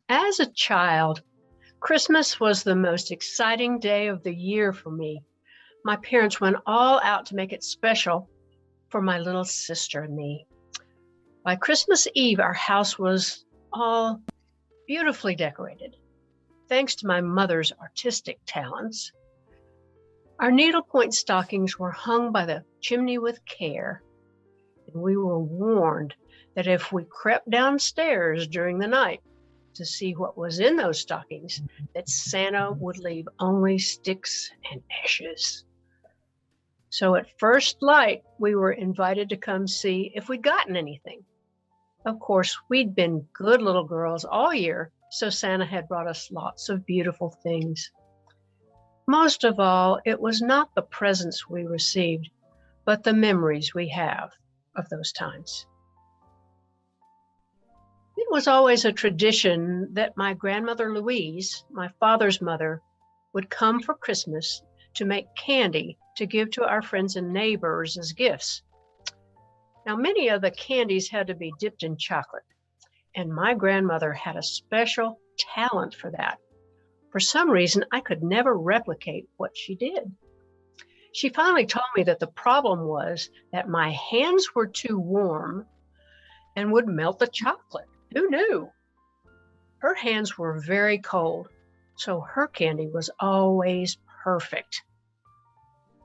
As a child, Christmas was the most exciting day of the year for me. My parents went all out to make it special for my little sister and me. By Christmas Eve, our house was all beautifully decorated, thanks to my mother's artistic talents. Our needlepoint stockings were hung by the chimney with care, and we were warned that if we crept downstairs during the night to see what was in those stockings, that Santa would leave only sticks and ashes. So at first light, we were invited to come see if we'd gotten anything. Of course, we'd been good little girls all year, so Santa had brought us lots of beautiful things. Most of all, it was not the presents we received, but the memories we have of those times. It was always a tradition that my grandmother Louise, my father's mother, would come for Christmas to make candy to give to our friends and neighbors as gifts. Now, many of the candies had to be dipped in chocolate, and my grandmother had a special talent for that. For some reason, I could never replicate what she did. She finally told me that the problem was that my hands were too warm and would melt the chocolate. Who knew? Her hands were very cold, so her candy was always perfect.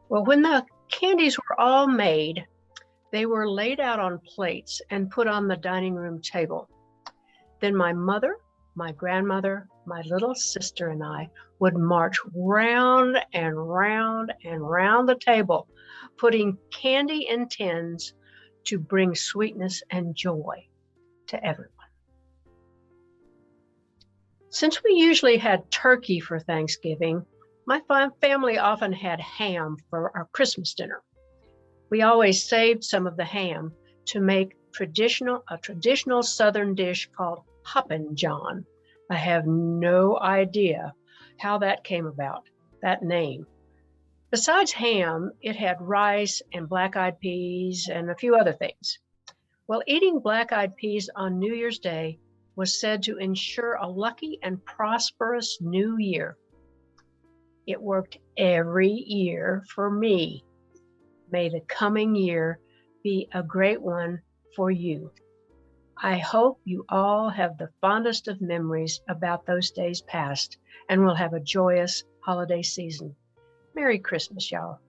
Well, when the candies were all made, they were laid out on plates and put on the dining room table. Then my mother, my grandmother, my little sister, and I would march round and round and round the table, putting candy in tins to bring sweetness and joy to everyone. Since we usually had turkey for Thanksgiving, my family often had ham for our Christmas dinner. We always saved some of the ham to make a traditional Southern dish called Hoppin' John. I have no idea how that came about, that name. Besides ham, it had rice and black-eyed peas and a few other things. Well, eating black-eyed peas on New Year's Day was said to ensure a lucky and prosperous new year. It worked every year for me. May the coming year be a great one for you. I hope you all have the fondest of memories about those days past and will have a joyous holiday season. Merry Christmas, y'all.